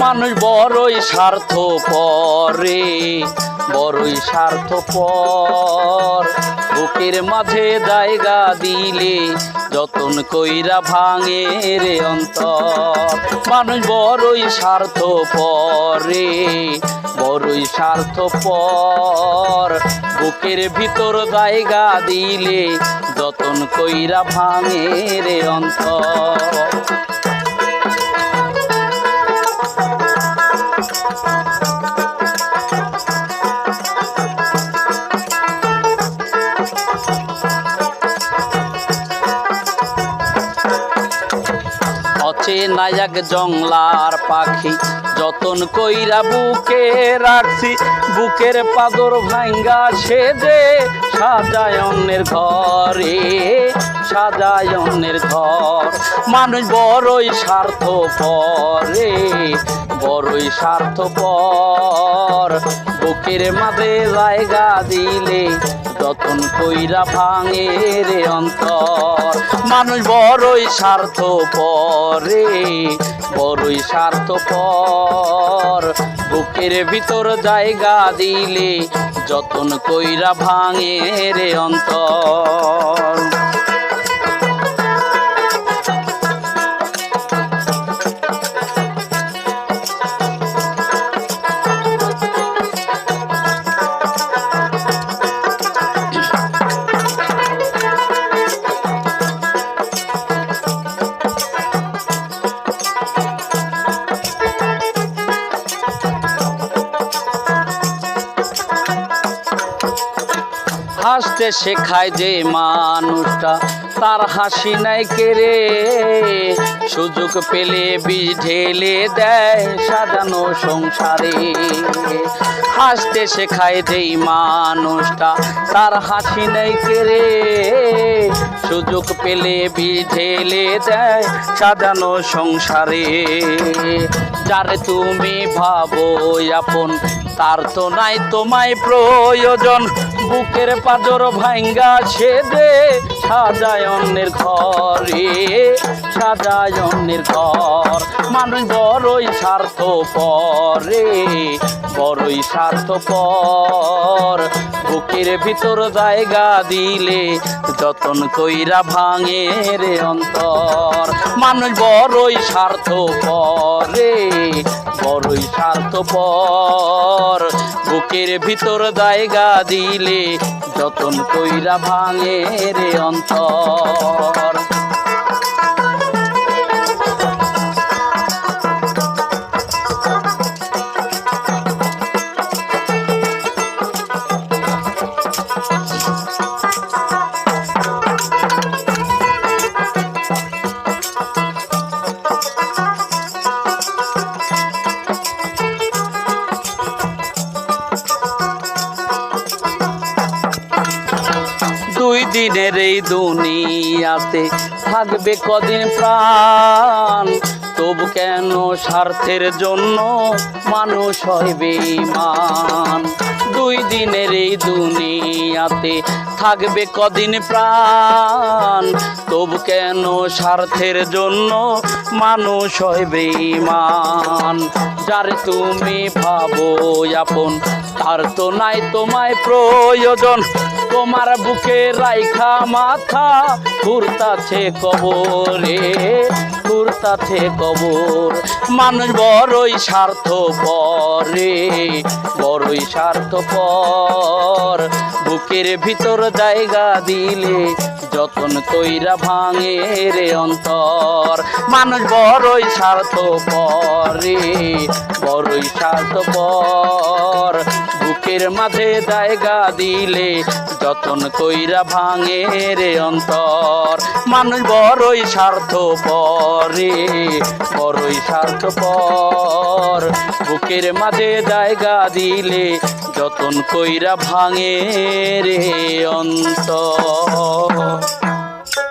মানুষ বড়ই স্বার্থপর রে, বড়ই স্বার্থপর। বুকের মাঝে জায়গা দিলে যতন কইরা ভাঙে রে অন্তর। মানুষ বড়ই স্বার্থপর রে, বড়ই স্বার্থপর। বুকের ভিতর জায়গা দিলে যতন কইরা ভাঙে রে অন্তর। নায়ক জংলার পাখি যতন কইরা বুকে রাখছি, বুকের পাদর ভাঙ্গা সেজে সাজায় অন্যের ঘরে, সাজায় অন্যের ঘর। মানুষ বড়ই স্বার্থপর রে, বড়ই স্বার্থপর। বুকের মাঝে জায়গা দিলে যতন কইরা ভাঙে রে অন্তর। মানুষ বড়ই স্বার্থপর রে, বড়ই স্বার্থপর। বুকের ভিতর জায়গা দিলে যতন কইরা ভাঙে রে অন্তর। হাসতে শেখায় যে মানুষটা তার হাসি নাই কেড়ে, সুযোগ পেলে বিষ ঢেলে দেয় সাজানো সংসারে। হাসতে শেখায় যেই মানুষটা তার হাসি নাই কেড়ে, সুযোগ পেলে বিষ ঢেলে দেয় সাজানো সংসারে। যারে তুমি ভাবো আপন তার তো নাই তোমায় প্রয়োজন, বুকের পাজর ভাঙ্গা সেদে সাজায় অন্যের ঘরে, সাজায় অন্যের ঘর। মানুষ বড়ই স্বার্থপর রে, বড়ই স্বার্থপর। বুকের ভিতর জায়গা দিলে যতন কইরা ভাঙে রে অন্তর। মানুষ বড়ই স্বার্থপর রে, বড়ই স্বার্থপর। বুকের ভিতর জায়গা দিলে যতন কইরা ভাঙে রে অন্তর। দুই দিনের এই দুনিয়াতে থাকবে কদিন প্রাণ, তবু কেন স্বার্থের জন্য মানুষ হয় বেঈমান। দুই দিনের এই দুনিয়াতে থাকবে কদিন প্রাণ, তবু কেন স্বার্থের জন্য মানুষ হয় বেঈমান। যারে তুমি ভাবো আপন তার তো নাই তোমায় প্রয়োজন, তোমার বুকে রাইখা মাথা ঘুরতাছে কবরে, ঘুরতাছে কবর। মানুষ বড়ই স্বার্থপর রে, বড়ই স্বার্থপর। বুকের ভিতর জায়গা দিলে যতন কইরা ভাঙে রে অন্তর। মানুষ বড়ই স্বার্থপর রে, বড়ই স্বার্থপর। বুকের মাঝে জায়গা দিলে যতন কইরা ভাঙে রে অন্তর। মানুষ বড়ই স্বার্থপর রে, বড়ই স্বার্থপর। বুকের মাঝে জায়গা দিলে যতন কইরা ভাঙে রে অন্তর।